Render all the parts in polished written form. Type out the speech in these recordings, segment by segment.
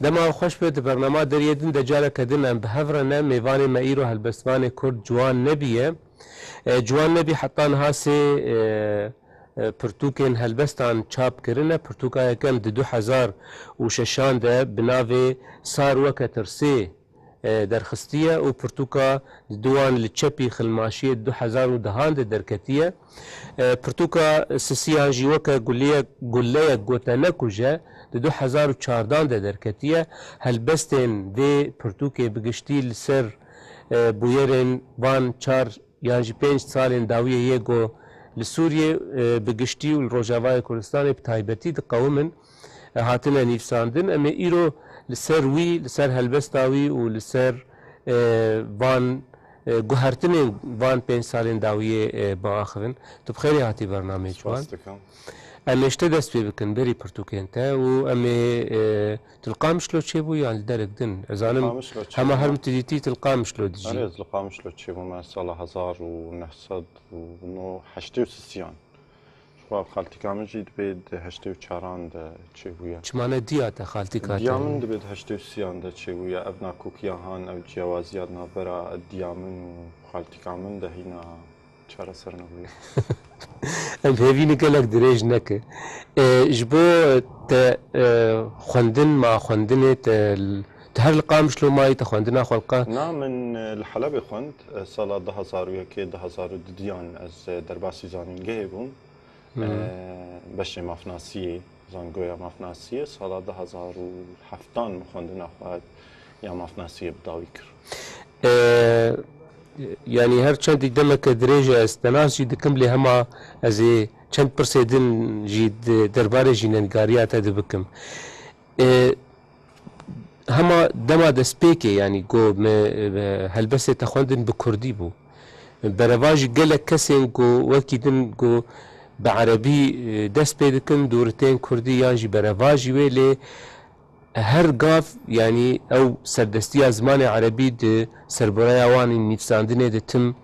دما خوش بيت برنامج دريدن دجالة كدن ام بهفرنا ميواني مايرو هالبستواني كرد جوان نبيه جوان نبي حطان هاسي پرتوکین هلبستان چاپ کرنه پرتوکای کم د 2006 ده بناوی سار وکتر سی درخستیه و پرتوکا دوان لچپی خلماشی 2010 ده درکتیه پرتوکا سسیان جیوکا گلیه گوتنه کجه د 2014 ده درکتیه هلبستین ده پرتوکی بگشتی لسر بویرین وان 4 یانجی 5 سالین داویه یگو لسوريا بقشتي والروجاواي كردستان بتايبتي تقومن هاتنا نيفساندن اما ايرو لسر وي لسر هلبستاوي ولسر وان قهرتني وان 5 سالين داوية باخرن تبخيري هاتي برنامج وان اما اشتدست بي بكن بري برتوكينتا و اما تلقى مشلو تشيبو يعني درك دن ازانم هما هرم تديتي تلقى مشلو دجي اريد تلقى مشلو تشيبو ما سالة 1900 ونو حشتي وسسيان شو خالتي كامل جيد بيد حشتي وشاران دا تشيبويا شمانه دياتا خالتي كاتا ديامن بيد حشتي وسسيان دا تشيبويا ابنا كوكيا هان او جوازيات نابرا الديامن وخالتي كامل دا هنا چارە سەر نەبووە ئەم هێوینە گەلێک درێژ نەکە ji bo te xwendin ma xwendinê te her li Qamişlo mayî te xwendina xwe نا من الحلبة خوند سالا 2001 2002 از درباسی زانینگهê bûm beşê mafnasiyê zangoya mafnasiyê sala 2007 min xwendina xwe ya mafnasiyê bi dawî kir. Yani her çendî demeke dirêj ez tenas jî dikim lê hema ez ê çend pirsê din jî derbarê jînengariya te dibikim. Hema dema destpêkê yani got helbesê te xwendin bi Kurdî bû. Bereva jî gelek kesên got wekî din got bi Erebî dest pê dikin dûretên Kurdî yan jî bereva jî wê lê her gav yani ew serdestiya zimanê Erebî di serboraya wan ên nîvsandinê de tim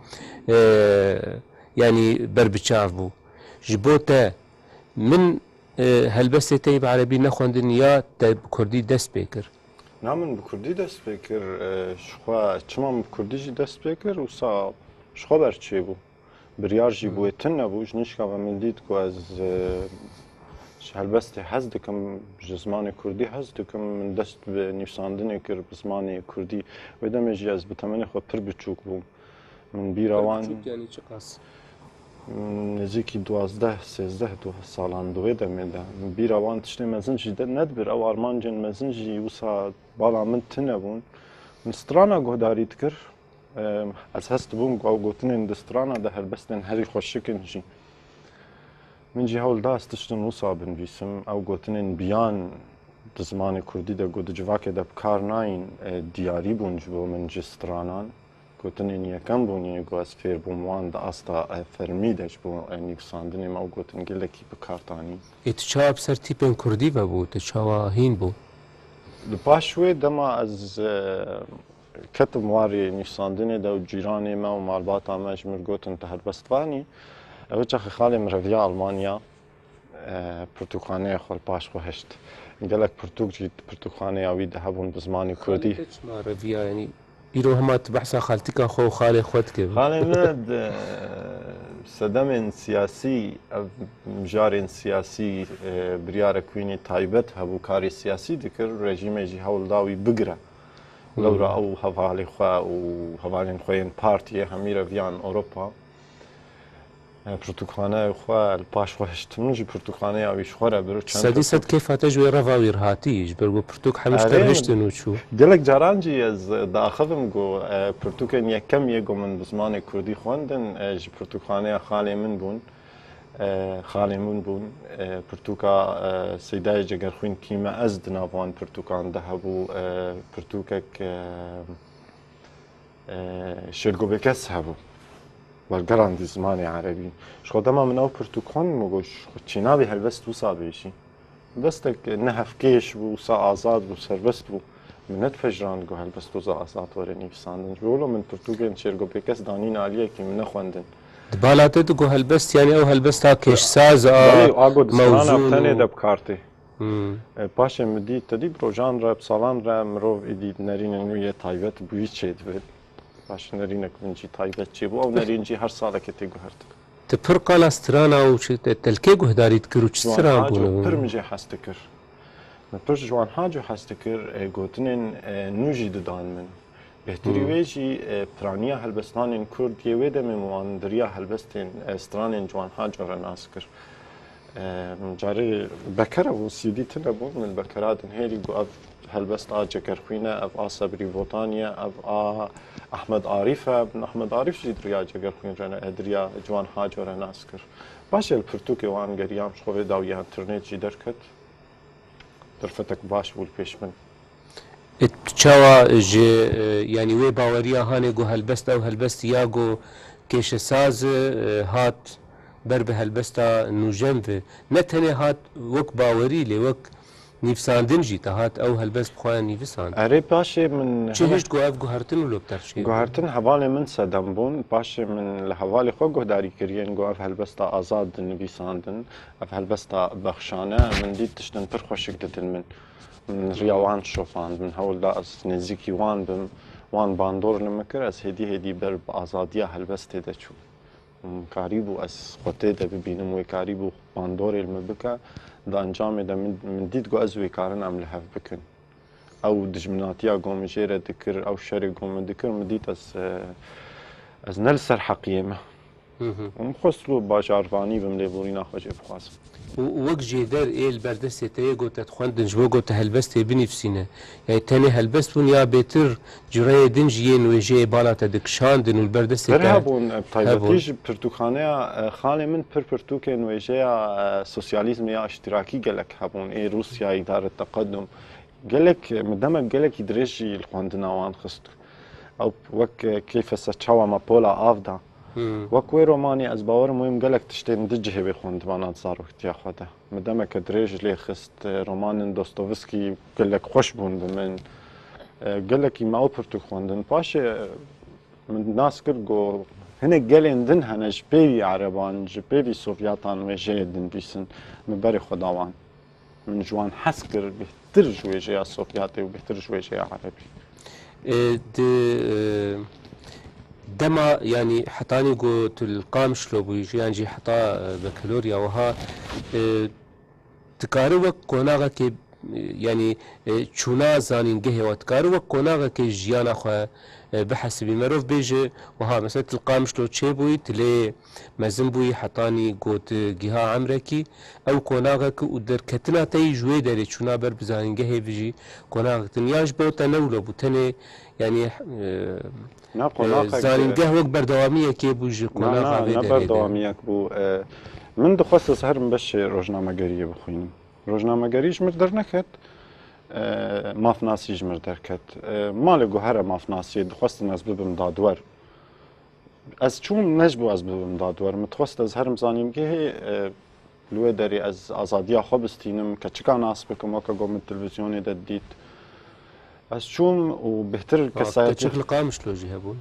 yani berbiçav bû. Ji bo te min helbestê te bi Erebî nexwendin ya te bi Kurdî dest pê kir? Na min bi Kurdî dest pê kir ji xwe çima min bi Kurdî jî dest pê kir wisa ji xwe berçê bû. Biryar jî bûyê tin nebû ji nişka ve min dît ku ez ji helbestê hez dikim ji zimanê Kurdî hez dikim min dest bi nîvsandinê kir bi zimanê Kurdî wê demê jî ez bi temenê xwe pir biçûk bûm. Min bîra wan nêzîkî 12-13 salan di wê demê de min bîra wan tiştê mezin jî nedibir ew armancên mezin jî wisa bala min tin nebûn. Min strana guhdarî dikir ez hest bûm ew gotinên di strana de helbestên herî xweşikin jî. Min jî hewl da ez tiştin wisa binivîsim ew gotinên biyan di zimanê Kurdî de got di civakê de bi kar nayîn diyarî bûn ji bo min ji stranan. Gotinên yekem bûnê got ez fêr bûm wan di asta fermî de ji bo nîvsandinê me ew gotin gelekî bi kar danîn. Tu çawa bi ser tîpên Kurdî vebû tu çawa hîn bû? Li paş wê dema ez ketim warê nîvsandinê de û cîranê me û malbata me ji mir gotin te helbest vanî ew çaxê xalê min reviya Almanya pirtûkxaneyê xwe li paş xwe heşt. Gelek pirtûk jî pirtûkxaneya wî de hebûn bi zimanê Kurdî. Reviya yani îro hema tu behsa xaltîka xwe û xalê xwe dikevî? Xalê me sedemên siyasî ev mijarên siyasî biryarek wînê taybet hebû karê siyasî dikir rejîmê jî hewl da wî bigire. Lewra ew hevalê xwe û hevalên xwe yên partiyê hemî reviyan Ewropa pirtûkxaneya xwe li paş xwe hişt min jî pirtûkxaneya wî ji xwe re bir sedî sed kêf hate ji wê reva wî hatî ji ber got pirtûk hemişter hiştin û çû. Gelek caran jî ez diaxivim got pirtûkên yekem yê got min bi zimanê Kurdî xwendin ji pirtûkxaneya xalê min bûn. Xalê min bûn pirtûka Seydayê Cegerxwîn Kîme ez di nav wan pirtûkan de hebû pirtûkek Şêrgobekes hebû. Bergeran di zimanê Erebî. Ji xwe dema min ew pirtûk xwendim got çî navê helbest wisa bêjî. Destek ne hevkêş bû wisa azad bû serbest bû. Min nedipejirand got helbest wisa azad were nîvsandin. Ji bo min pirtûkên Şêrgobekes danîn aliyekî min nexwendin. Di bala te digot helbest yani ew helbesta kêşsaz a agot di strana tenê de bi kar tê. پاشێ مدی تدی ڕۆژان رە ساڵان رە مرۆڤ ئیدی نەرینە نوێیە تایبەت بووی چێت بێت باش نەرینە گونجی تایبەت چێ بوو ئەو نەرینجی هەر ساڵێکە تێگوهرت Tu pir qala strana û telkê guhdarî dikir û çi stran bûne? پڕ مجێ حەز دکرد پڕ جوان حاج و حەز دکرد گوتنên nû jî didan min bêhtirî wê jî piraniya helbestanên Kurd yê wê demê wan diriya helbestên stranên ciwan haca re nas kir carê bekera bû sîdî tune bû min bekera din hêrî got ev helbest a cegerxwîne ev a Sebrî Votaniye ev a Ahmed Arîf e Ahmed Arîf jî diriya cegerxwîn re diriya ciwan haca re nas kir baş el pirtûkê wan geriyam ji xwe vê dawiya internet jî derket derfetek baş bû pêş min çawa ji yanî wê baweriya hanê got helbest ew helbest ya got kêşesaz hat ber bi helbesta nûjen ve ne tenê hat wek bawerî lê wek nîvsandin jî te hat ew helbest bixwaye nîvisand erê paşê min çi hişt got ev guhertin û lopter şê guhertin hevalê min sedem bûn paşê min li hevalê xwe guhdarî kiriyên got ev helbesta azad dinivîsandin ev helbesta bexşane min dît tiştin pir xweşik didin min riya wan şofand min hewl da ez nêzîkî wan bim wan bandor li me kir ez hêdî hêdî ber bi azadiya helbestê de çûm karî bû ez xwe tê de bibînim wê karî bû bandorê li me bike di encamê de min dît got ez wê karin em li hev bikin ew dijminatiya got min jê re dikir ew şerê got min dikir min dît ez ne li ser heqiyê me min xwest bajarvanî bim lêborîna xwe jê bixwazim wek jêder êl berdestê te yê got te dixwendin ji bo got te helbestê binîvsîne yani tenê helbest bûn ya bêtir cireyê din jî yên wêjeyê bala te dikişandin û li berdestê pir te hebûn taybetî ji pirtûkxaneya xalê min pir pirtûkên wêjeya sosyalîzmê ya îştirakî gelek hebûn ê Rûsyayê daret teqedum gelek min demek gelekî dirêj jî li xwendina wan xist ew wek kêfesa çawa me pola av da wek wê romanê ez bawerim wêm gelek tiştên di cihê wê xwendibana zaroktiya xwe de min demeke dirêj lê xist romanên Dostoyevskî gelek xweş bûn bi min gelekî me ew pirtûk xwendin paşê min nas kir got hinek gelên din hene ji pêvî ereban ji pêvî Sovyatan wêjeyê dinivîsin min berê xwe da wan min ji wan hez kir bêhtir ji wêjeya Sovyatê û bêhtir ji wêjeya Erebî dema yani hetanî got tu li Qamişlo bûyî jiyan jî heta Bekilorya wiha dikarî wek qonaxekê yani çûna zanîngehê we dikarî wek qonaxekê jiyana xwe bihesibî merov bêje wiha mesela tu li Qamişlo çêbûyî tu lê mezin bûyî hetanî got giha emrekî ew qonaxek û derketina te yî ji wê derê çûna ber bi zanîngehê vî jî qonaxek din ya ji bo te newlo bû tenê yani zanîngeh wek berdewamiyekê bû ji qonaxa vê derê berdewamiyek bû min dixwest ez herim beşê rojnamegeriyê bixwînim rojnamegerî ji mir derneket mafnasî ji mir derket malê guhere mafnasiyê dixwestin ez bibim dadwer ez çûm ne ji bo ez bibim dadwer min dixwest ez herim zanîngehê li wê derê ez azadiya xwe bistînim keçika nas bikim weke got min televîzyonê de dît ez çûm û bêhtir kesayetî çi li Qamişlo jî hebûn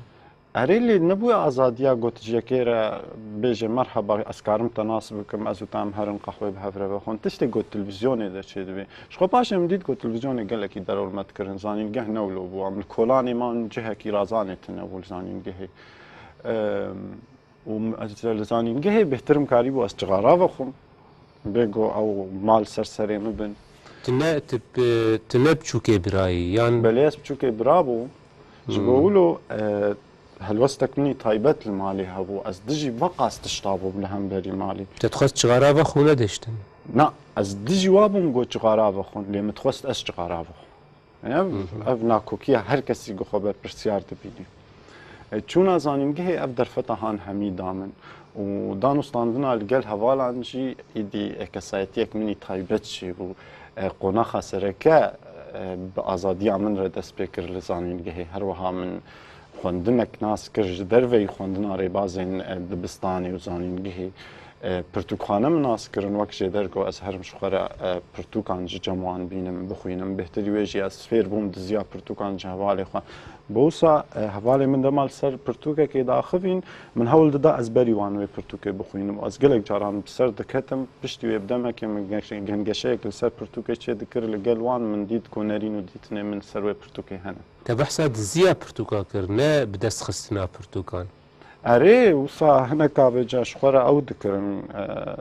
erê lê nebûye azadiya gotijekê re bêje merheba ez karim te nas bikim ez û te em herin qehwê bi hev re vexwin tiştê got televîzyonê de çê dibê ji xwe paşê min dît got televîzyonê gelekî derewlmet kirin zanîngeh newlo bû em li kolanê man cihekî razanê tune bû li zanîngehê û ez li zanîngehê bêhtirim karî bû ez cixara vexwim bêgo ew mal ser serê min bin tu ne biçûkê birayî yan belê ez biçûkê bira bû ji bo wilo helwestek minî taybet li malê hebû ez dijî veqas tişta bûm li hemberî malê te dixwest cixara vexû nedeştin na ez dijî wa bûm got cixara vexwin lê min dixwest ez cixara vexwin ev nakokiya her kesî got xwe berpirsiyar dibînî çûna zanîngehê ev derfeta han hemî da min û danûstandina li gel hevalan jî êdî kesayetiyek minî taybet jî bû qonaxa sereke bi azadiya min re dest pê kir li zanîngehê her wiha min xwendinek nas kir ji derveyî xwendina rêbazên dibistanê û zanîngehê پرتوکخانه مناس کردن وقت جدر کو از هرم شخوره پرتوکان جمعان بینم بخوینم بهتری ویجی از فیر بوم دزیا پرتوکان جهوالی خواه بوسا هوالی من دمال سر پرتوکه که داخوین من هول دادا از بری وانوی پرتوکه بخوینم از گلک جاران بسر دکتم پشتی وی بدمه که من گنگشه که سر پرتوکه چه دکر لگل وان من دید کنرین و دیتنه من سر وی پرتوکه هنه تبحثا دزیا پرتوکا کرنه بدست خستنا پرتوکان اره وصا هنا كافجا شخورا او دكرن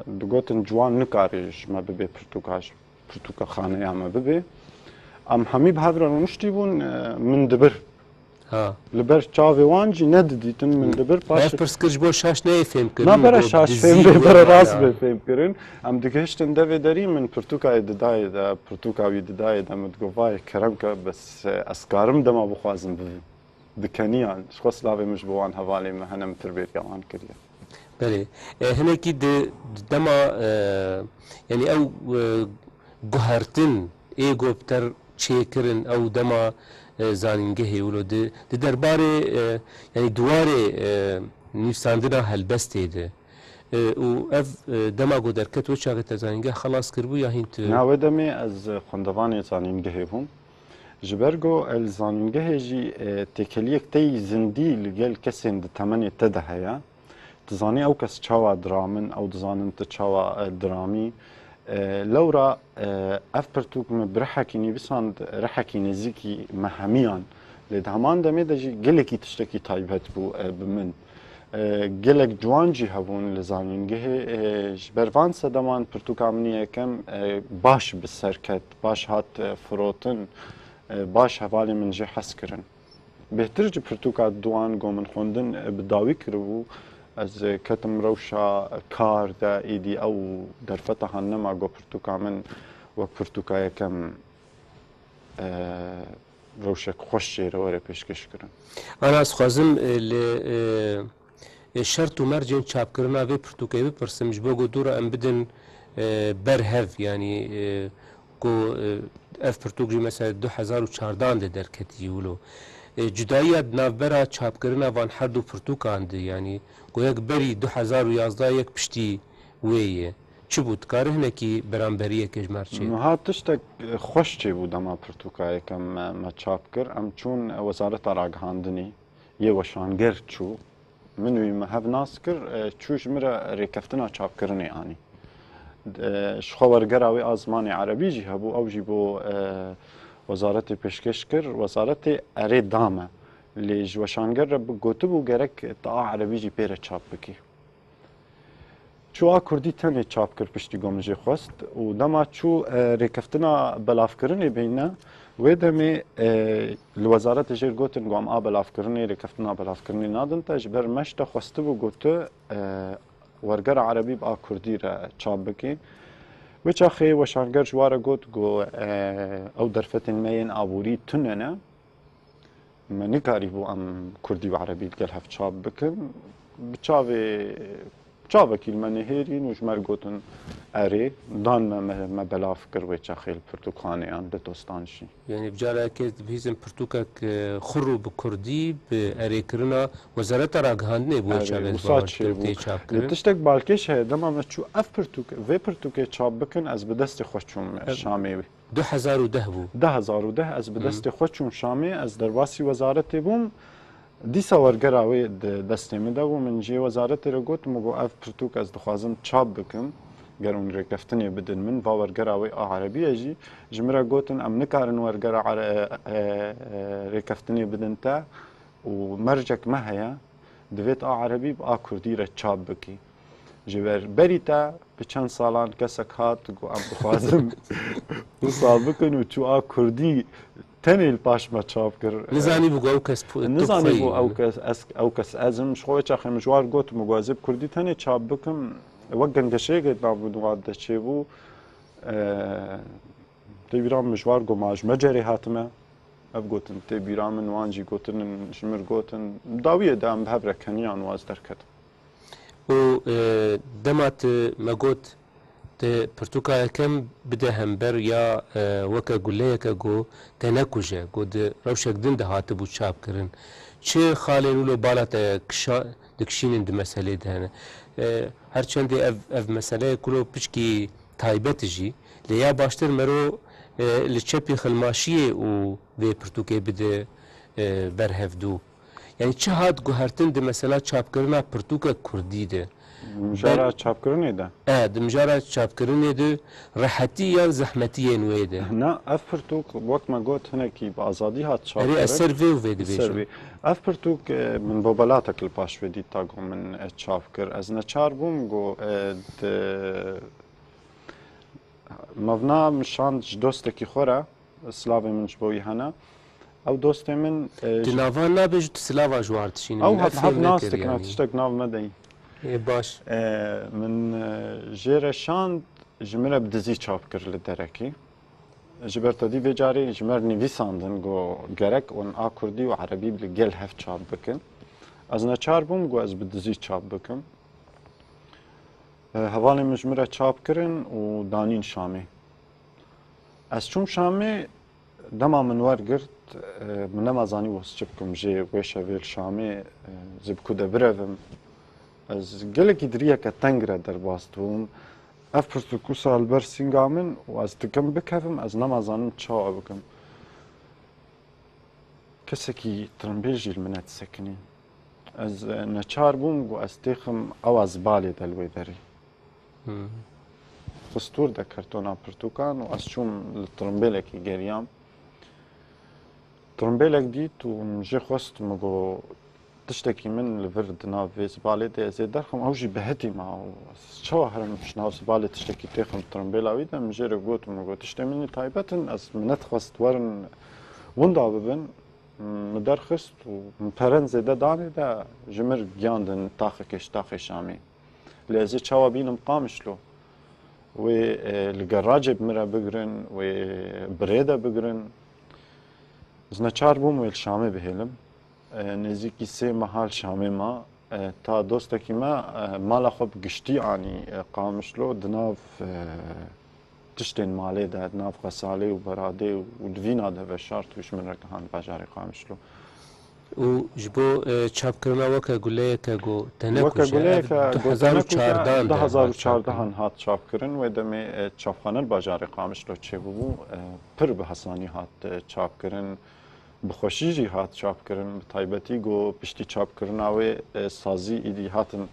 دقوتن جوان نكاريج ما ببي برتوكا خانه ما ببي ام همي بهذرا نشتيبون من دبر ها لبر چاوي وانجي ند ديتن من دبر باش برسكرج بو شاش نه فهم كرن ما برا شاش فهم بر راس فهم كرن ام دكهشتن دفي داري من برتوكا دداي دا برتوكا دداي دا متقوفاي كرمكا بس اسكارم دما بخوازم ببي دكانيان شخص لافي مش بوان هوالي ما هنا متربيت يوان كريا بله هنا كي دما يعني او جهرتن ايجو بتر تشيكرن او دما زانينجه ولو دي درباري يعني دواري نفساندنا هالبستي ده و اف دما جو دركت وشاغت زانينجه خلاص كربو يا هينت ناوي دمي از خندواني زانينجه هم جبرجو الزانينجه جي تكليك تي زندي لجل كسن تمني تدهيا تزاني او كس تشاوا درامن او تزانن تشاوا درامي لورا افبرتوك برحكيني بساند رحكي نزيكي مهميان لدهمان دمي دجي جلكي تشتكي تايبت بو بمن جلك جوانجي هبون لزانينجه جبروان سدمان برتوك عمنيه كم باش بالسركت باش هات فروتن باش هوالی من جه حس کرن بهتر جی پرتوکا دوان گومن خوندن بداوی کربو از کتم روشا کار دا ایدی او در فتح نما گو پرتوکا من و پرتوکا یکم روشک خوش جیره وره پیشکش کرن انا از خوازم شرط و مرجن چاپ کرنا وی پرتوکای بپرسم جبو گو دورا ام بدن برهف يعني گو اف پرتوکجی مثلا 2014 ده درکتی ولو جدایی نافبرا چاپ کرنا وان هر دو پرتوکان ده یعنی گو یک بری 2011 یک پشتی ویه چی بود کاره هنکی برانبریه کجمار چی؟ ها تشتك خوش چی بود اما پرتوکای کم ما چاپ کر ام چون وزارت راگهاندنی یه وشانگر چو منوی مهب ناس کر چوش مرا ریکفتنا چاپ کرنی آنی شخورگراوی آزمانی عربی جی هبو او جی بو وزارت پیشکش کر وزارت اره دامه لی جوشانگر را گوتو بو گرک تا عربی جی پیر چاپ بکی چو کردی تنه چاپ کر پشتی گمجی خواست و دما چو ریکفتنا بلاف کرنی بینه و دمی الوزارت جیر گوتن گوام بلاف کرنی ریکفتنا بلاف کرنی نادن تا جبر مشتا خواسته بو گوتو ورگر عربی با کردی را چاپ بکی وچا خی وشانگر جواره گوت گو او درفتن مین آبوری تننه ما نکاری بو ام کردی و عربی گل هف چاپ بکن چاوه کلمه نهیرین و جمر گوتن اره دان ما بلاف کر وچا خیل پرتوکانه آن دستانشی يعني بجالا كيت بهيزم برتوكك خرو بكردي بأري كرنا وزارة راگهاندني بو چاپ تشتك بالكش هي دما ما تشو اف برتوك في برتوك چاپ بكن از بدست خوشم شامي 2010 بو 2010 از بدست خوشم شامي از درواسی وزارت بوم دیسا ورگراوی دستی میده و من جی وزارت رو گوت مگو اف برتوک از دخوازم چاپ بکم گر اون ریکفتنی بدن من با ورگراوی عربی جی جمره گوتن ام نکارن ورگر ریکفتنی بدن تا و مرجک مهیا دویت عربی با کردی را چاپ بکی جبر بری تا به چند سالان کسک هات گو ام دخوازم و سال بکن و چو کردی تاني الباش ما تشاف كر نزاني بو او كس نزاني بو او كس ازم شخوي تشاخ مجوار قوت مغازب كردي تاني تشاب بكم وقن قشي قد نابود واد دشيبو تبيرام مجوار قو ماج مجري هاتمه اب قوتن تبيرام من وانجي قوتن شمر قوتن داويه دام بهبره كنيان واز دركت و دمات ما قوت پرتوکا کم بده همبر یا وکا گله که گو تنکوجه گو ده روشک دن ده هات بو چاپ کرن چه خاله نولو بالا تا دکشینن ده مسئله ده هنه هەرچەندێ ئەv مەسەلەیە کورۆ پشکی تایبەتژی لە یا باشتر مەرۆ li çepê xilmaşiyê û vê pirtûkê bide berhevdû. Yani çi hat guhertin di mesela çapkirina pirtûka Kurdî de. Mijara çapkirinê de. Di mijara çapkirinê de rehetî yan zehmetiyên wê de. Na ev pirtûk wek me got hinekî bi azadî hat Erê çapkirin. eser vê û vê dibêjim. Ev pirtûk min bobelatek li paş vê dît ta got min çap kir. Ez neçar bûm got mevna mişand ji dostekî xwe re slavê min ji bo wî hene. Ew dostê min Di navan nabêj tu silava ji war tişînin. ew hep nas dikin tiştek nav me deyî. Baş. Min jê re şand ji min re bi dizî çap kir li derekî. Ji ber tedî vê carê ji me nivîsandin got gerek wan a Kurdî û Erebî bi gel hev çap bikin. Ez neçar bûm got ez bi dizî çap bikim. Hevalê min ji min re çap kirin û danîn Şamê. Ez çûm Şamê dema min wergirt min nemazanî wes çi bikim jê wê şevê li Şamê ji bi ku de birevim. Ez gelekî diriyeke teng re derbas dibûm. Ev pirtûk wisa li ber sînga min û ez dikim bikevim ez nemazanim çawa bikim. Kesekî tirimbêj jî li min et sekinî. Ez neçar bûm got ez têxim ewa zibalê de li wê derê. Xistûr de kartona pirtûkan û ez çûm li tirimbêlekî geriyam. Tirimbêlek dît û min jê xwest me got tiştekî min li vir di nav vê zibalê de ez ê derxim ew jî bihetî ma û çawa herim ji nav zibalê tiştekî têxim tirimbêla wî de min jê re gotim me got tiştê min taybetin ez min nedixwest werin winda bibin min derxist û min perin zêde danê de ji mir giyandin taxekê ji taxê Şamê. Lê ez ê çawa bînim qamişlo. Wê li gerracê bi min re bigirin, wê birê de bigirin. Ez neçar bûm wê li Şamê bihêlim. Nêzîkî sê mehal Şamê ma ta dostekî me mala xwe bi giştî anî qamişlo di nav tiştên malê de di nav Xesalê û Beradê û divîna de veşart û ji min re gihand bajarê qamişlo. û ji bo çapkirina weke guleyeke got te Weke guleyeke 2014 2014 hat çapkirin wê demê çapxane li bajarê qamişlo çêbûbû pir bi hesanî hat çapkirin. Bi xweşî jî hat çapkirin bi taybetî got piştî çapkirina wê sazî êdî hatin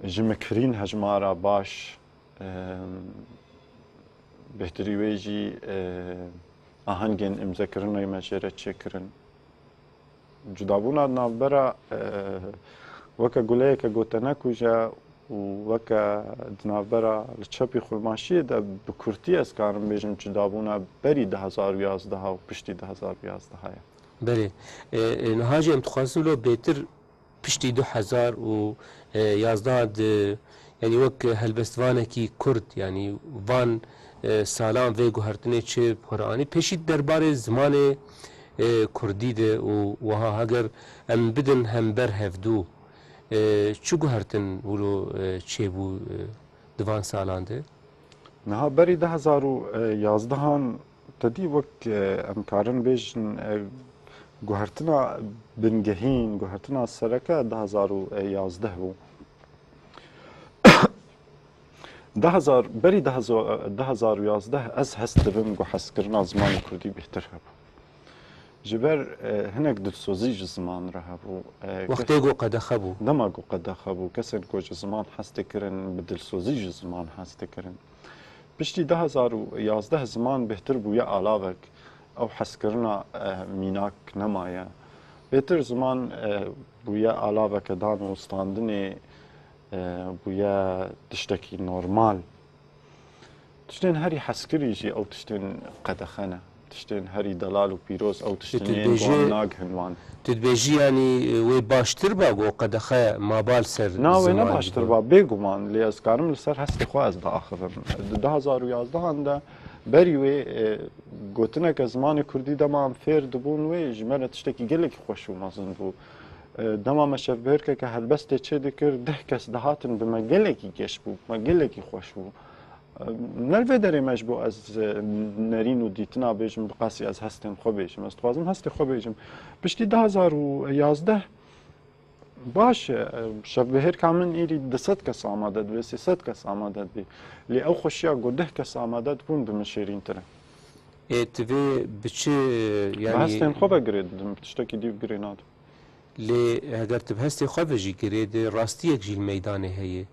ji mikirîn hejmara baş bêhtirî wê jî ahengên imzekirinê me jê re çêkirin. Cudabûna navbera weke guleyeke got te nekuje û weke di navbera li çepî xulmaşiyê de bi kurtî ez karim bêjim cudabûna berî 2011 û piştî 2011 ye. Belê. Niha jî em dixwazim lo bêtir piştî 2011 di yani wek helbestvanekî Kurd yani van salan vê guhertinê çi Qur'anî pêşî derbarê zimanê Kurdî de û wiha heger em bidin hember hevdû çi guhertin wilo çêbû di van salan de? Niha berî 2011 tedî wek em karin bêjin guhertina bingehîn, guhertina sereke 2011 bû. Berî 2011 ez hest dibim got hezkirina zimanê Kurdî bêhtir hebû. Ji ber hinek dilsozî ji ziman re hebû. Wextê got qedexe bû. Dema got qedexe bû. Kesên ku ji ziman hez dikirin, bi dilsozî ji ziman hez dikirin. Piştî 2011 ziman bêhtir bûye alavek. Ew hezkirina mînak nemaye. Bêhtir ziman bûye alaveke danostandinê bûye tiştekî normal. Tiştên herî hezkirî jî ew tiştên qedexe ne. Tiştên herî delal û pîroz ew tiştên wan nagihin wan. Tu dibêjî yanî wê baştir ba got qedexe mabal ser Na wê ne baştir ba bêguman lê ez karim li ser hestê xwe ez diaxivim. Di 2011 de berî wê gotineke zimanê Kurdî dema em fêr dibûn wê ji me re tiştekî gelekî xweş û mezin bû. Dema me şevbêrkeke helbestê çê dikir deh kes dihatin bi me gelekî geş bû, me gelekî xweş bû. Nel vê derê me ji bo ez nerîn û dîtina bêjim bi qasî ez hestên xwe bêjim. Ez dixwazim hestê xwe bêjim. Piştî 2011 باش شبهر كامن إيري دست كس آماده بي سيست كس آماده بي لي أو خشيا قده كس آماده بون بمشيرين ترى تبي بتشي بهستين يعني خوبه قريد تشتكي ديو قرينات لي هدر تبهستي خوفجي كريد راستيك جي الميدان هي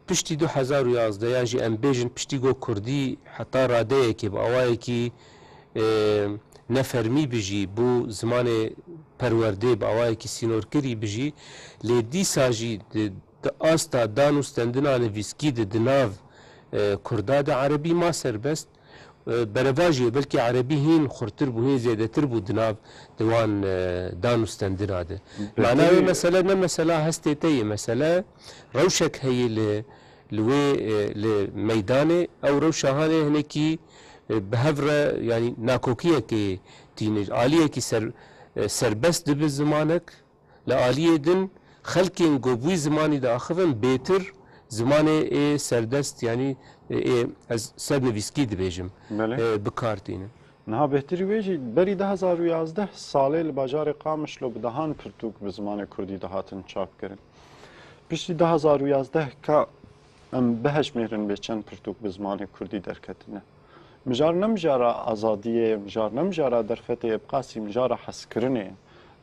پشتی 2011 یاجی ام بیجن پشتی گو کردی حتی راده که با آوایی که نفرمی بجی بو زمان پرورده با آوایی که سینور کری بجی لی دی ساجی د آستا دانو ستندنا نویسکی د دناو کردا د عربی ما سربست برواجی بلکه عربی هین خورتر بو هین زیاده تر بو دناو دوان دانو ستندنا ده معناه مثلا نه مثلا هستی تی مثلا روشك هي لوي لميدانه او روشهانه هنكي بهفره يعني ناكوكيه كي تينج عاليه كي سربست دب زمانك لآلية دن خلكين قوبوي زماني دا اخفن بيتر زمانه اي سردست يعني اي از سر نویسکی دبیجم بکارتینه نها بهتری ویجی بری 2011 ساله لباجار قامش لو بدهان پرتوک به زمان کردی دهاتن چاپ کرن پشتی 2011 که ام بهش میرن به چند پرتوک به زمان کردی درکتنه مجار نمجارا آزادیه مجار نمجارا درفت ابقاسی مجارا حس کرنه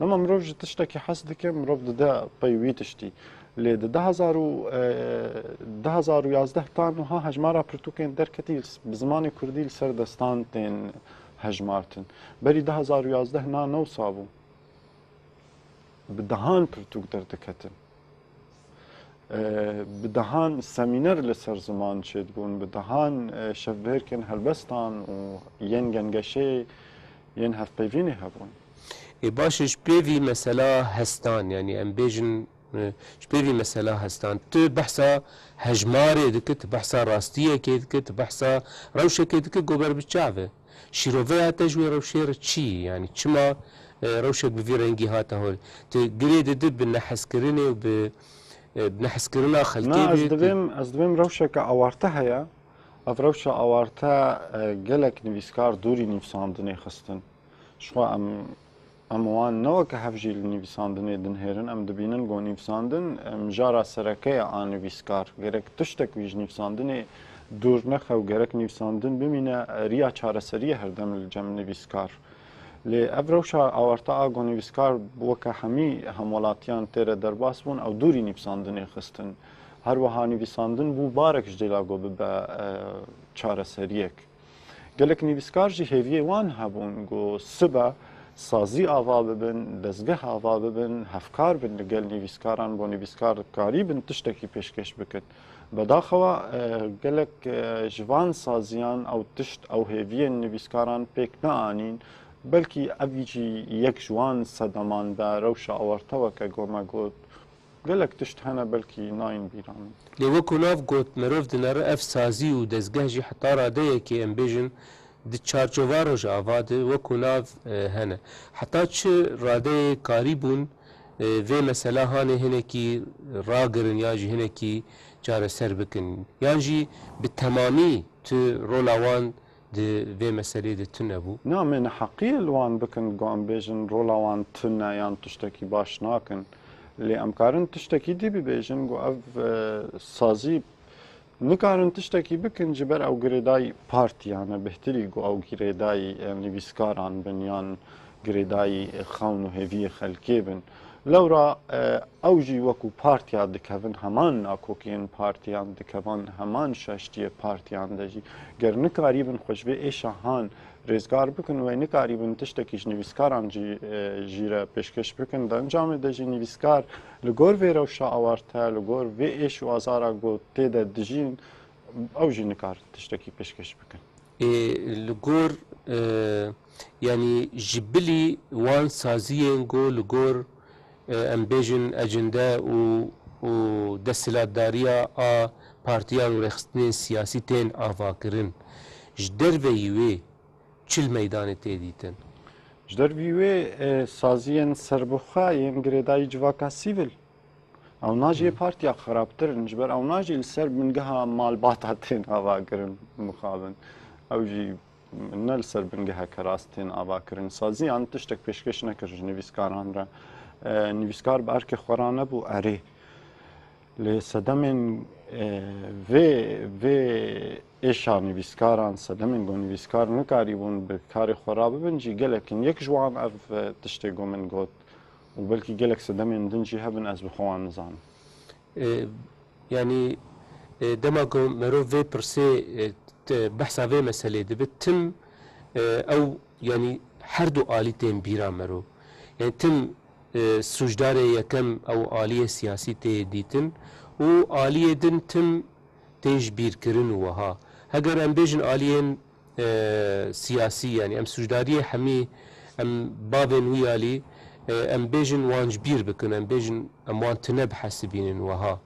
نما مروف جتشتکی حس دکه مروف ده پیوی تشتی لی ده 2011 تان ها هجمارا پرتوکین درکتی به زمان کردی سر دستان تین هجمارتن بری 2011 نا نو صابو بدهان پرتوک دردکتن بدهان سمینر لسر زمان شد بون بدهان شفبهر کن هلبستان و ین گنگشه ین هف پیوینه هبون باشش بيفي مثلا هستان يعني ام بيجن بيفي مثلا هستان تو بحثا هجماري دكت بحثا راستيه كيدكت بحثا روشه كيدكت جوبر بالشعبه شيروفيا تجوي روشير تشي يعني تشما روشك بفيرنجي هاتا هول تجريد دب بنحس كرني وب بنحس كرنا خلتي از دویم روشك اوارته هيا اف روشا اوارته گلك نویسکار دوری نویساندنه خستن شو ام وان نو که هفجی نویساندنه دن هرن ام دبینن گو نویساندن مجارا سرکه آن نویسکار گرک تشتک ویج نویساندنه دور نخو گرک نویساندن بمینه ریا چاره سریه هر دم الجم نویسکار لی افروشا آورتا آگو نویسکار بوکه همی همولاتیان تیره درباس بون او دوری نویساندنه خستن هر وها نویساندن بو بارکش دیلاگو به چاره سریک گلک نویسکار جی هیویه وان هبون گو سبا سازی آوا ببن دزگه آوا ببن هفکار بن لگل نویسکاران بو نویسکار کاری بن تشتکی پیشکش بکن بداخوا گلک جوان سازیان او تشت او هیوی نویسکاران پیک نآنین بلکی اویجی یک جوان صدمان به روش آورتوا که گوما گوت گلک تشت هنه بلکی ناین بیران لی وکو ناف گوت مروف دنره اف سازی و دزگه جی حتی راده که ام بیجن د چارچوبارو جاواده وکو ناف هنه حتی چه راده کاری بون و مثلا هانه هنه کی راگرن یا جی هنه کی چاره سر بکن یا جی به تمامی تو رولاوان و مسئله ده تنه بو نه من حقی الوان بکن گوان بیجن رولاوان تنه یان تشتکی باش ناکن لی امکارن تشتکی دی بیجن گو اف سازی نکارن تشتکی بکن جبر او گریدای پارتیانه بهتری گو او گریدای نویسکاران بن یان گریدای خون و هیوی خلکی بن لورا او جی وکو پارتیا دکوین همان ناکوکین پارتیان دکوان همان ششتی پارتیان دجی گر نکاری بن خوشبه ایشهان رزگار بکن و نکاری بن تشتکیش نویسکاران جیره پیشکش بکن در انجام دجی نویسکار لگور وی روشا آورته لگور وی ایش و آزارا گو تیده دجین او جی نکار تشتکی پیشکش بکن لگور يعني جبلي وان سازيين جو لجور ام بيجن اجندا و دستلات داريا بارتيان و رخصتين سياسيتين آفاكرن جدر بيوي چل ميدان تيديتن جدر بيوي سازيين سربخاين گريداي جواكا سيفل او ناجي بارتيا خرابترن جبر او ناجي السر منجها مال باطاتين آفاكرن مخابن او جي نل سر بنجها كراستين آفاكرن سازيان تشتك پیشکش نکر نویسکاران را نویسکار به ارک خورانه بو اره لی سدمین و ایشا نویسکاران سدمین گو نویسکار نکاری بون به کار خورا ببین جی گلکن یک جوان اف تشتی گو من گوت و بلکی گلک سدمین دنجی هبن از بخوان نزان يعني دماغو مرو في برسي بحثا في مسألة دبت تم أو يعني حردو آليتين بيرا مرو يعني تم سوجداري يكم أو آلية سياسي ديتن و آلية دن تم تيج بير كرن وها هجر أم بيجن آليين سياسي يعني أم سوجدارية حمي أم بابن ويالي أم بيجن وانج بير بكن أم بيجن أم وان تنب حسبين وها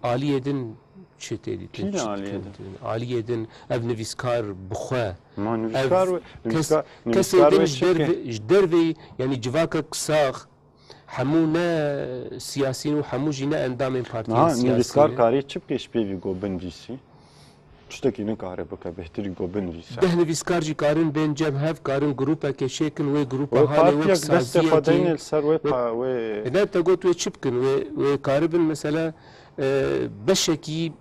آلية دن چه تیدی؟ کین آلیه دن؟ آلیه دن اف نویسکار بخواه ما نویسکار کسی دنش دروی یعنی جواکک ساخ همو نه سیاسین و همو جی نه اندام پارتیین سیاسی نویسکار کاری چه بکش پیوی گو بنویسی؟ چطوری نکاره بکه بهتری گو بنویسی؟ ده نویسکار جی کارن بین جب هف کارن گروپا که شکن و گروپا و هالی و پارتیک دست خداین السر و نه تا گوت و چی بکن و کاربن مثلا بشکی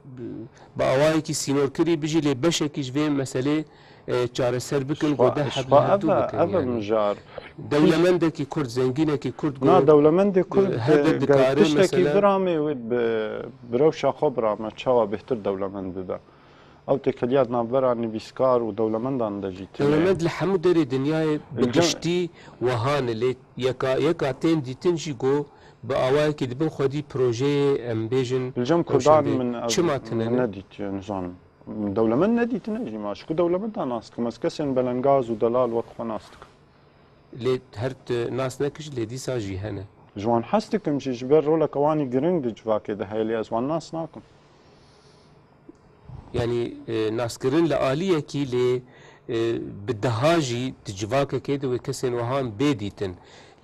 با آوایی سینور کری بجی لی بشکیش وی مسئله چاره سر بکن گوده حبل هدو بکن اوه مجار دولمنده کی کرد زنگینه کی کرد نه دولمنده کرد دکاره تشتکی مثلا برامه و برو شاخو برامه چاوا بهتر دولمند ببه او تکلیات نابرا نویسکار و دولمندان دجی دولمند لحمو داری دنیای بگشتی وهان لی یکا تین دیتن جی گو با آوایی که دبن خودی پروژه ام بیجن الجم کردان من چما تنه ندیت نظام دولمند ندیت نجی ما شکو دولمند ناست کم از کسی بلنگاز و دلال وقت ناست لی هرت ناس نکش لی دیسا جی هنه جوان حستكم شي جبر رولا كواني جرينج دجواكي ده هيلي ازوان ناس ناكم يعني ناس كرن لآلية كي لي بدهاجي تجواكا كده وكسن وهان بيديتن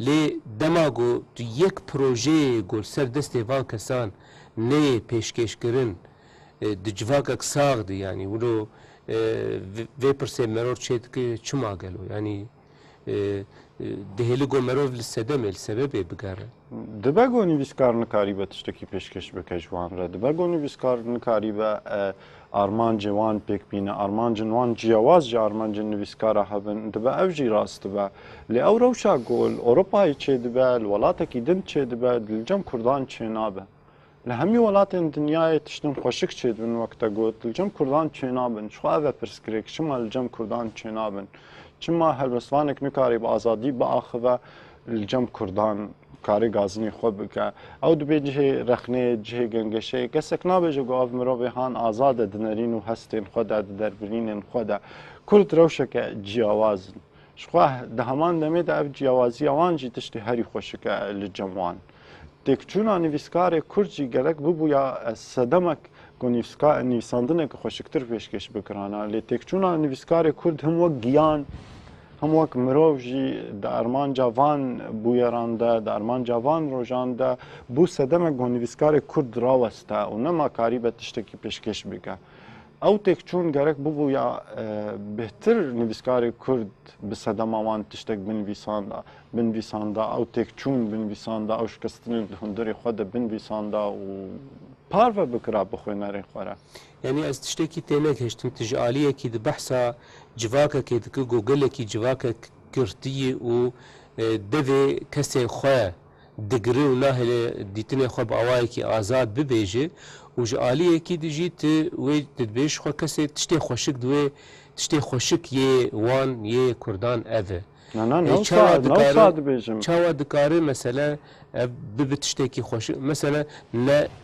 لي دماغو تو يك بروجي گول سر دستي وان كسان ني پیشکش کرن دجواكا ساغ دي يعني ولو في برسي مرور چيت كي چما قالو يعني دهلگو مرور للسدم السبب بگاره دبگو نویسکار نکاری به تشتکی پیشکش بکه جوان را دبگو نویسکار نکاری به آرمان جوان پیک بینه آرمان جوان جیاواز جا آرمان جن نویسکارا هبن دبا اوجی راست دبا لی او روشا گول اوروپای چه دبا الولاتا کی دن چه دبا دلجم کردان چه نابه لهمی ولاتن دنیای تشتن خوشک چه دبن وقتا گوت دلجم کردان چه نابن شو اوه پرسکریک شما دلجم کردان چه نابن چما هلبستوانک نکاری با آزادی با آخوه الجم کردان کاری گازنی خوب بکه او دبی جه رخنه جه گنگشه کسک نابجه گو آف مروی هان آزاد دنرین و هستین خوده دربرین خوده کرد روشه که جیاوازن شخواه ده همان دمه ده اف جیاوازی آوان جی تشتی هری خوشه که لجموان تکچونا نویسکار کرد جی گلک ببویا صدمک گو نویساندنه که خوشکتر پیشکش بکرانه لی تکچونا نویسکار کرد هم وک گیان هم وک مروف جی در ارمان جوان بویرانده در ارمان جوان روژانده بو صدمه گو نویسکار کرد راوسته و نما کاری به تشتکی پیشکش بگه او تکچون گرک ببویا بهتر نویسکار کرد به صدم آوان تشتک بنویسانده او تکچون بنویسانده او شکستن هندری خود بنویسانده و پارو بکره بخوی نرین خوره يعني از تشتكي تينك هشتم تجعالية كي بحثا جواكا كي دكو جوجل كي جواكا كرتي و دفي كسي خواه دقري و ناهل ديتني خواه بأواي كي آزاد ببيجي و جعالية كي دجيت وي تدبيش خواه كسي تشتي خوشك دوي تشتي خوشك يه وان يه كردان اوه نه نوصاد بيجم چاوا دکاره مثلا بتشتكي خوش مثلا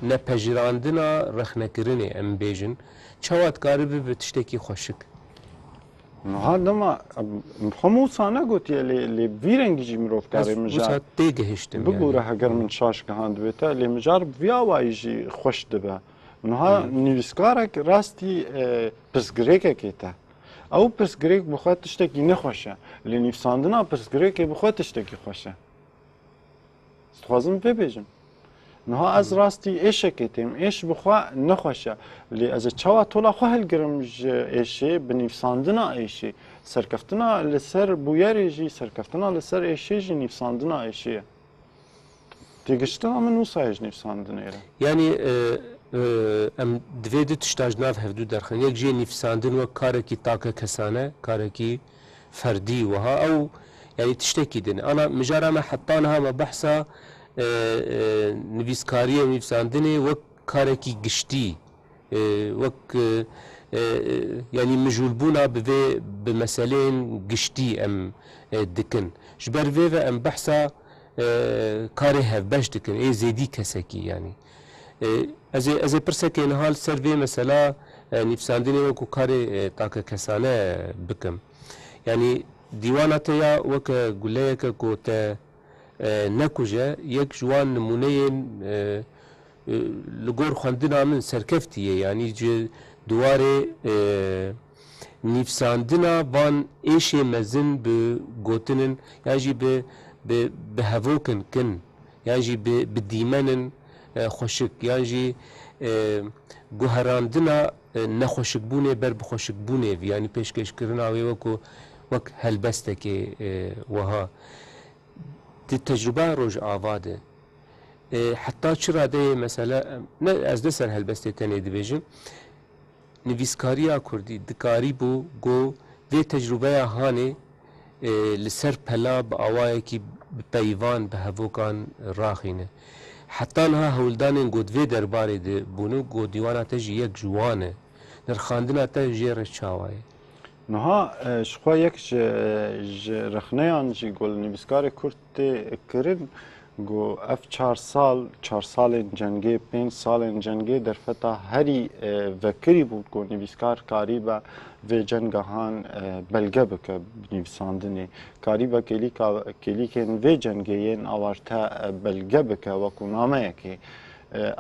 نه پجراندنا رخنکرنه ام بیجن چاوا دکاره بتشتكي خوشک هذا ما خمو سانه قلت اللي بيرنجي مروف كاري مجار تيجي هشتم بقوله هجر من شاش كهاند بيتا اللي مجار بيا وايجي خوش دبا انها نيفسكارك راستي بسغريكا كيتا او پرسگریک بخواد تشتکی نخوشه لی نفساندنا پرسگریک بخواد تشتکی خوشه استخوازم ببیجم نها از راستی ایشه کتیم ایش بخواه نخوشه لی از چوا طولا خواه الگرمج ایشه بنفساندنا ایشه سرکفتنا لسر بویری جی سرکفتنا لسر ایشه جی نفساندنا ایشه تێگەشتا من وسایش نویساندنێرە yani em divê du tiştaj nav hevdû derxin yek jê nivîsandin wek karekî take kesane karekî ferdî wiha ew yani tiştekî din ana mijara me heta niha me behsa nivîskariyê nivîsandinê wek karekî giştî wek yani mijûlbûna bi vê bi meseleyên giştî em dikin ji ber vê ve em behsa karê hevbeş dikin ê zêdî kesekî yani ez ê pirsekê nihal ser vê mesela nivîsandinê wekû karê take kesane bikim yani dîwana te ya weke guleyeke ku te nekuje yek ji wan nimûneyên li gor xwendina min serkeftiye yani ji duwarê nivîsandina van êşê mezin bi gotinin yan jî bi hevokin kin yan jî bi dîmenin xweşik yan jî guherandina nexweşikbûnê ber bi xweşikbûnê yani pêşkêşkirina wê wek helbestekê wiha di tecrüba rojava de heta çira de mesela ne ez de ser helbestê tenê dibêjim nivîskariya Kurdî dikarî bû got vê tecrübeya hanê li ser pela bi awayekî bi peyvan bi hevokan raxîne heta niha hewldanên got vê derbarê de bûne got dîwana te jî yek ji wan e nirxandina te jê re çawa ye Niha ji xwe yek ji rexneyan jî golnivîskarê Kurd tê kirin got ev 4 salên cengê 5 salên cengê derfeta herî vekirî bû got nivîskar karî be vê cengehan belge bike nivîsandinê karî be kêlîkên vê cengeyên awarte belge bike wekû nameyekê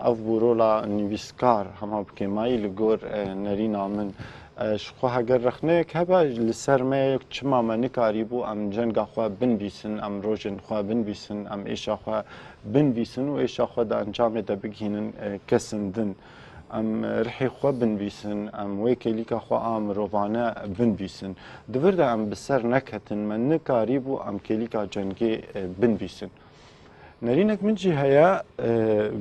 ev bû rola nivîskar hema bi kêmayî li gor nerîna min ji xwe heger rexneyek hebe li ser me çima me nikarîbû em cenga xwe binivîsin em rojên xwe binivîsin em êşa xwe binivîsin û êşa xwe di encamê de bigihînin kesin din em rihê xwe binivîsin em wê kêlîka xwe a mirovane binivîsin divir de em bi ser neketin me nikarîbû em kêlîka cengê binivîsin nerînek min jî heye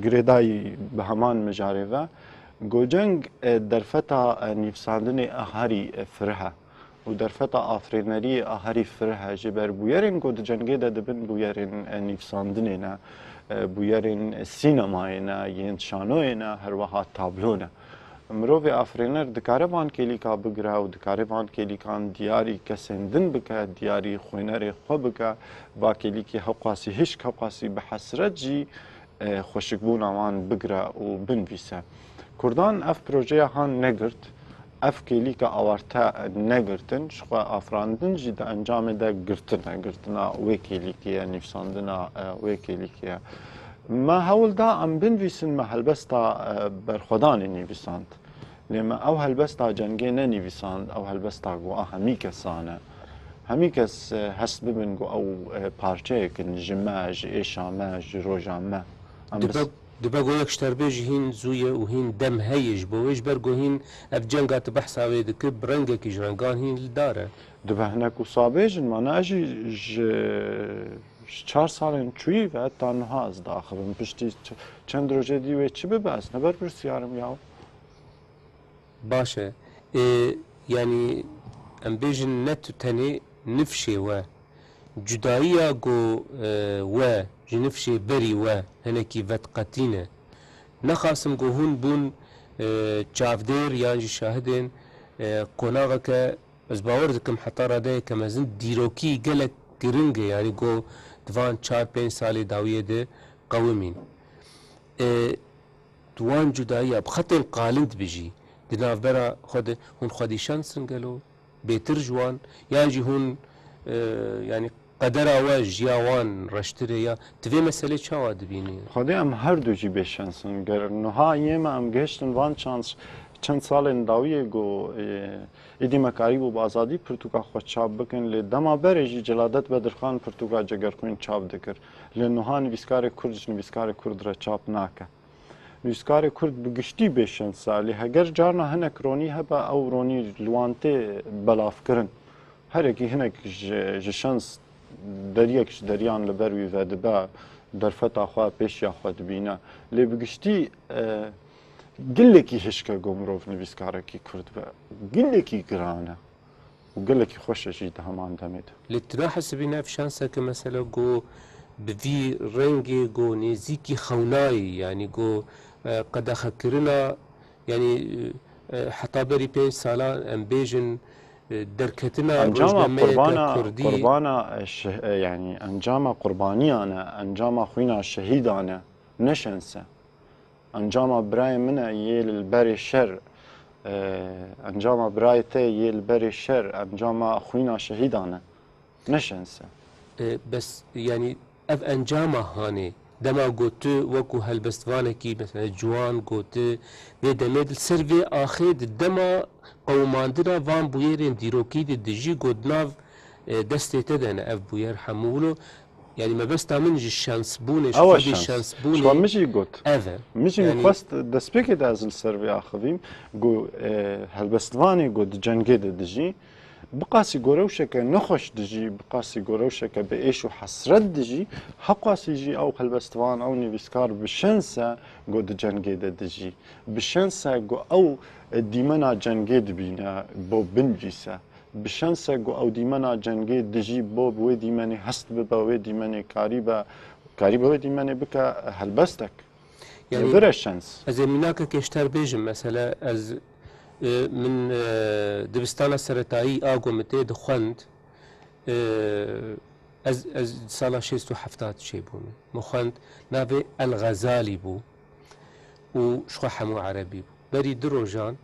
girêdayî bi heman mijarê ve Goceng derfeta nivîsandinê a herî firih e û derfeta afrêneriyê a herî firih e ji ber bûyerên ku di cengê de dibin bûyerên nivîsandinê ne bûyerên sînemayê ne yên şanoyê ne her wiha tablo ne mirovê afrêner dikare van kêlîka bigire û dikare van kêlîkan diyarî kesên din bike diyarî xwênerê xwe bike va kêlîkê hewqasî hişk hewqasî bi hesret jî xweşikbûna wan bigire û binivîse Kurdan ev projeya han negirt ev kêlîka awarte negirtin ji xwe afirandin jî di encamê de girtine girtina wê kêlîkiye nivîsandina wê kêlîkiye me hewl da em binivîsin me helbesta berxwedanê nivîsand lê me ew helbesta cengê nenivîsand ew helbesta got hemî kesan e hemî kes hest bibin got ew parçeyekin ji me ji êşa me ji roja me dibe goyek ji terbêjî hîn zûye û hîn dem heye ji bo wê ji ber got hîn ev cenga tu behsa wê dikir bi rengekî ji rengan hîn li dar e dibe hinek û sabêjin me ez jî ji 4 salên çûyî ve heta niha ez diaxivim piştî çend rojê dî wê çi bibe ez ne berpirsiyarim ya baş e yani em bêjin ne tu tenê nifşê we cudayiya got we ji nifşê berî we hinekî vedqetîn e nexwasim got hûn bûn çavdêr yan jî şahidên qonaxeke ez bawer dikim heta radeyeke mezin dîrokî gelek giring e yani got divan 4-5 salê dawiyê de qewimîn wan cudayiya bi xetên qalin dibêjî di navbera xwe de hûn xwedîşansin gelo bêtir ji wan yan jî hûn yani qedera we jiya wan reştirê ya tu vê meselê çawa dibînî Xwedê em her du jî bêşansin ger niha yê me em gehiştin van çend salên dawiyê got êdî me karîbû bi azadî pirtûka xwe çap bikin lê dema berê jî Celadet Bedirxan pirtûka Cegerxwîn çap dikir lê niha nivîskarê Kurd ji nivîskarê Kurd re çap nake nivîskarê Kurd bi giştî bêşand salê heger carna hinek ronî hebe ew ronî li wan tê belavkirin herekî hinek ji şans deriyek ji deriyan li ber wî vedibe درفتا خوا پیشیا خوا دبینا لی بگشتی گلکی هشکا گمروف نویسکارکی کرد و گلکی گرانه و گلکی خوشه جید همان دمید لتنا حسبي ناف شانسا كمثلا جو بفي رنجي جو نزيكي خوناي يعني جو قد خكرنا يعني حتى بري بين سالا ام بيجن دركتنا انجام قربانا يعني انجام قربانيانا انجام خوينا الشهيدانا نشنسه انجام براي منا يل البري الشر انجام براي تي يل البري الشر انجام خوينا شهيدانا نشنسه بس يعني اف انجام هاني دما قلت وكو هالبستوانكي مثلا جوان قلت دمد السيرفي اخيد دما قوماندنا فان بويرين ديروكي دجي قدناف دستي تدنا اف بوير حمولو يعني ما بس تامنج الشانس بونش اول الشانس بوني شو مشي قلت اذا مشي يعني خواست دسبيكت از السيرفي اخذيم قو هالبستواني قد جنجيد دجي بقاسي قروشك نخش دجي بقاسي قروشك بإيش وحسرت دجي حقاسي جي أو هالبستوان أو نيفيسكار بالشنسة قد جنجيد دجي بالشنسة قو أو ديمنا جنجيد بينا بو بنجيسة بالشنسة قو أو ديمنا جنجيد دجي بو بوي ديماني هست ببا وي ديماني كاريبا وي ديماني بكا هالبستك يعني در الشنس از مناك كشتر بيجم مثلا از من دبستان السرطائي آقو متى دخند از سالا 67 شي بومي مخند نابي الغزالي بو وشخو حمو عربي بو بري دروجان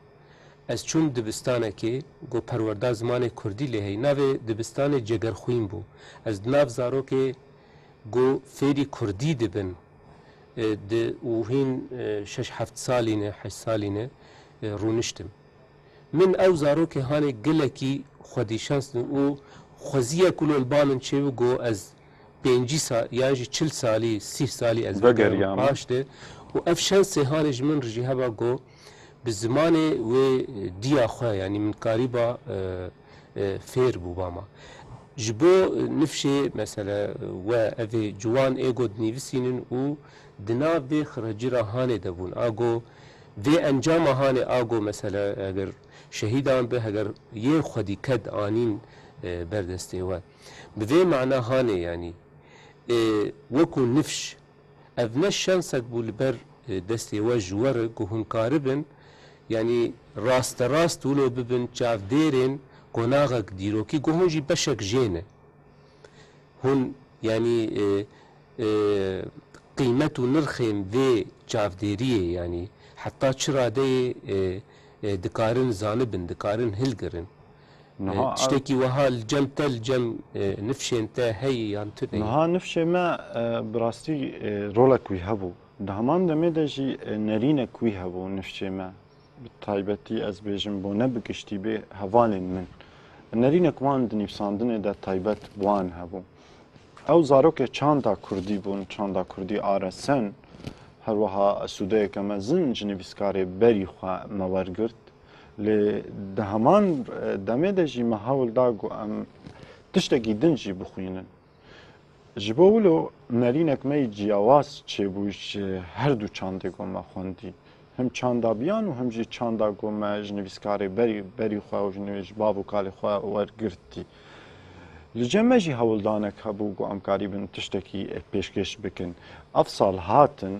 از چون دبستانكي گو پروردا زمان كردي لهي نابي دبستان جگرخوين بو از ناف زاروكي گو فيري كردي دبن وهين 6-7 سالينه 8 سالينه رونشتم من او زاروكي هاني قلكي خودي شانس و خوزيه كل البانن چه گو از 5 سال ياجي 40 سالي 30 سالي از باشته و اف شانس هاني من رجي هبا گو بالزمان و ديا خويا يعني من قريبه فير بوباما جبو نفشي مثلا و افي جوان ايجو نيفسينن و دنا في خرجيرا هاني دبون اگو في انجام هاني اگو مثلا اگر شهيدان به اگر يه خودي كد آنين بردسته و بذي معنى هاني يعني وكو نفش اذنش شانسك بولبر دسته و جوار هن قاربن يعني راست ولو ببن چاف ديرين قناغك ديروكي هن جي بشك جينه هن يعني قيمته نرخم في چاف ديريه يعني حتى چرا دي دكارن زانبن دكارن هلگرن تشتكي وها الجم تلجم نفشين تا هي يانتني نها نفشي ما براستي رولك ويهبو دهمان دمي دجي نرينك ويهبو نفشي ما بالتايبتي از بيجم بو نبقشتي بي هوالين من نرينك وان دني بساندني دا تايبت وان هبو او زاروك چاندا كردي بون چاندا كردي آرسن هر وها سوده كما زنج نویسکاری بری خوا مورگرد لی دهمان دمه دجی محاول داگو ام تشتگی دنجی بخوینن جبولو نرینک می جیاواز چه بوش هر دو چانده گو ما خوندی هم چاندا بیان و هم جی چاندا گو ما جنویسکاری بری خوا و جنویش بابو کالی خوا ورگردی لجمع جی حول دانک هبو گو ام قریبن تشتکی پیشکش بکن افصال هاتن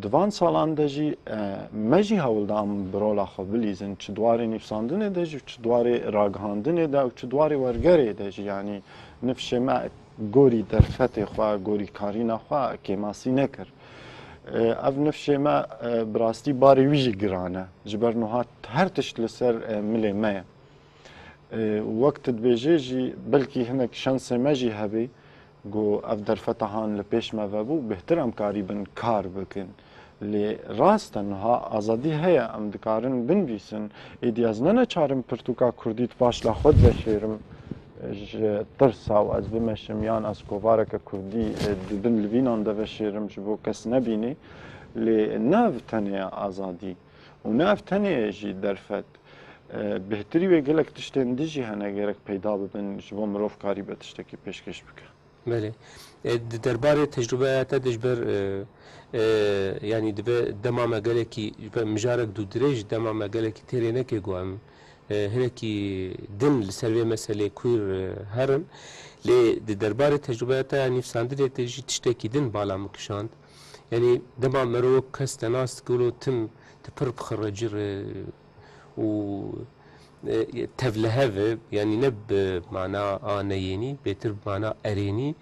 دوان سالان دجی مجی هولدام برولا خبلیزن چه دواری نفساندن دجی چه دواری راگهاندن دا و چه دواری ورگری دجی یعنی نفش ما گوری درفت خوا گوری کارینا خوا که ماسی نکر اف نفش ما براستی باری ویجی گرانه جبر نهات هر تشت لسر ملی مایه وقت دبیجی جی بلکی هنک شانس مجی هبی گو اف درفتهان لپیش ما وبو بهترم قریبن کار بکن لی راستن ها آزادی هیا ام دکارن بنویسن ایدی از نه چارم پرتوکا کردیت باش لخود بشیرم ترسا و از بمشم یان از کووارک کردی دبن لوینان ده بشیرم جبو کس نبینی لی ناف تنه آزادی و ناف تنه جی درفت بهتری و گلک تشتن دیجی هنه گرک پیدا ببن جبو مروف کاری به تشتکی پیشکش بکن بله درباره تجربه تا دجبر يعني دما مجالكي مجارك دو دريج دما مجالكي تيرينكي قوام هناكي دن لسروي مسألة كوير هرن لي درباره تجربه تا يعني في ساندري تجي تشتكي دن بالا مكشاند يعني دما مروك كست ناس تقولوا تم تبر بخرجر و تفلهذا يعني نب معناه آنيني بيتر معناه أريني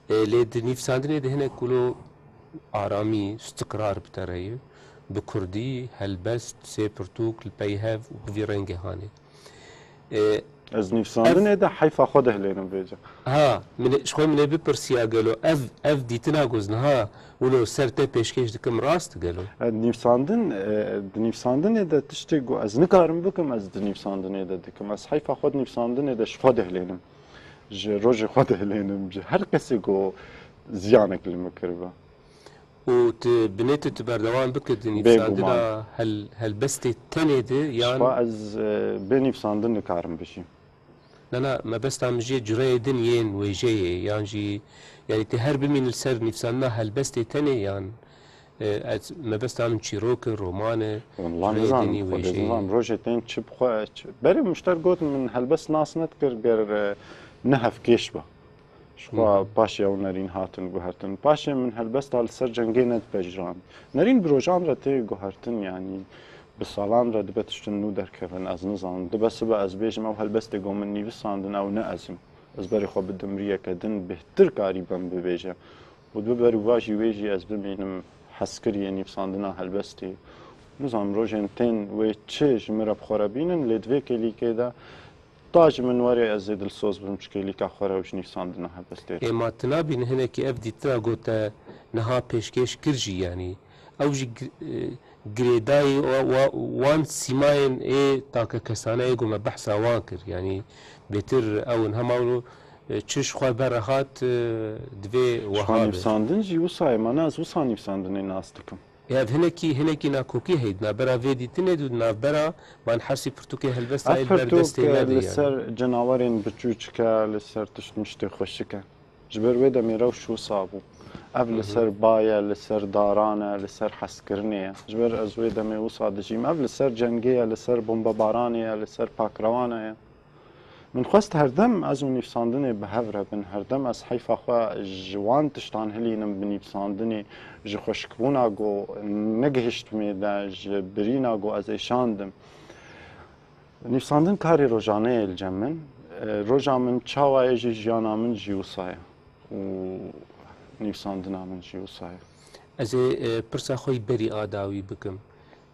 ليد نيفساندني ده هنا كله آرامي استقرار بتريه بكردي هلبست سيبرتوك البيهاف وبفيرنجي هاني از نيفساندني ده حيفا خوده لينم بيجا ها من شخوي من ببرسيا قالوا اف ديتنا قزنها ولو سرته پیشکش دکم راست قالوا نيفساندني ده تشتيقو از نكارم بكم از نيفساندني ده دكم از حيفا خود نيفساندني ده شخوده لينم جي روجي خوده لينم جي هر كسي قو زيانك المكربة وبنيت تبردوان بكد نيفساندنا هل بستي تاني ده يعني شخوا از بنيفساندن نكارم بشي لا ما بس تعمل جي جري دنيين ويجي يعني جي يعني تهرب من السر نفسنا هل بس تاني يعني ما بس تعمل شيروك رومانة والله نظام روجي تين تشب خو بري مشتر قوت من هل بس ناس نتكر غير نهف كيشبه شو باشا ونرين هاتن جوهرتن باشا من هل بس تال سر جنجينت بجران نرين بروجان رتي جوهرتن يعني بالصالان را دبتشتن نو دركبن از نظام دبس با از بيجم او هلبس تگو من نيفساندن او نازم از بري خو بدم ريا كدن بهتر قريبا ببيجا ودبر واجي ويجي از بمينم حسكري نيفساندنا هلبستي نظام روجنتين ويتشيش مرب خرابينن لدوي كلي كده طاج من وري ازيد الصوص بمشكلي كخرا وش نيفساندنا هلبستي ما تنابين هناك افدي ترا قوتا نها بيشكيش كرجي يعني او جي جريداي وان سيماين ايه تاك كسانه يقوم بحثا وانكر يعني بيتر او انهماولو تشش خو برهات دوي وهاب نيفساندن جي وصاي ما ناس وصا نيفساندن ناس تكم يا هناكي ناكوكي هيدنا برا فيدي تندو نافبرا ما نحسي برتوكي هلبست هاي البردستي يعني لسر جناورين بتشوچكا لسر تشمشتي خوشكا جبر ودا ميرو شو صابو قبل لسر بايا لسر دارانه لسر حسكرنيه جبر ازوي دمي وصاد جيم قبل لسر جنگيه لسر بومبا بارانيه لسر باكروانه من خواست هردم ازو نيفساندني بهفره بن هردم از حيفا خوا جوان تشتان هلينم بنيفساندني ج خوشكبونا جو نگهشت ميدا ج برينا جو از ايشاندم نيفساندن كاري روجانه الجمن روجا من چاوا جي جانا من جيوسايا و نيفساندنا من جيوسايا از پرسا خوي بري آداوي بكم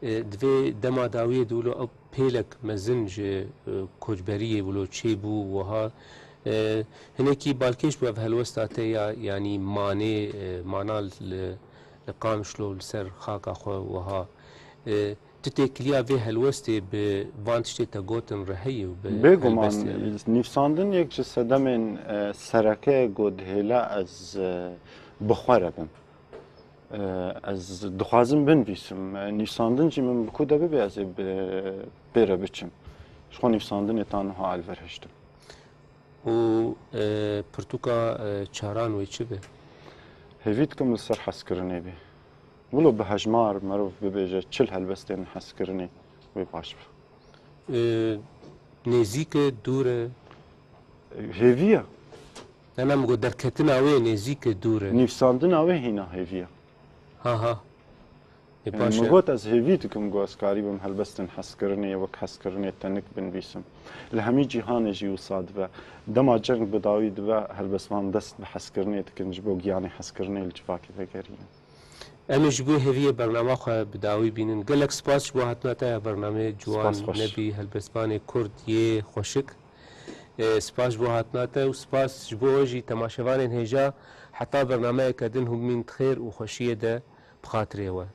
دوی دما داوی دولو او پیلک مزنج کوچبریه ولو چیبو وها هناكي بالكيش بو هالوستاته يعني ماني مانا لقامشلو لسر خاكا خو وها تتكليا في هالوستي بفانتشتي تاغوتن رهي بيغو مان نيفساندن يك جسده من سركه گود هلا از بخوره از دخوازم بنویسم نيفساندن جي من بكو ده ببيازي بيره بچم شخو نيفساندن تنها الورهشتم و پرتوكا چاران وي چه به هيفيتكم لسر حسكرني بي ولو بهجمار مروف ببيجه چل هلبستين حسكرني وي باش نزيك دور هيفيا انا مگو دركتنا وي نزيك دور نيفساندن اوي هنا هيفيا ها يعني مقوت از هيفيتكم جو اسكاري بم هلبستن حسكرني وك حسكرني تنك بنبيسم لهمي جهان جي وصاد و دما جنگ بداوي دوا هلبسوان دست بحسكرني تكن جبو يعني حسكرني الجفاكي فكرين انا جبو هيفي برنامج خو بداوي بينن گلك سپاس بو هاتنا تا برنامج جوان نبي هلبسباني كرد يه خوشك سپاس بو هاتنا تا و سپاس جبو جي تماشاوان هجا حتى برنامج كدن هم من خير وخوشيه ده بخاطري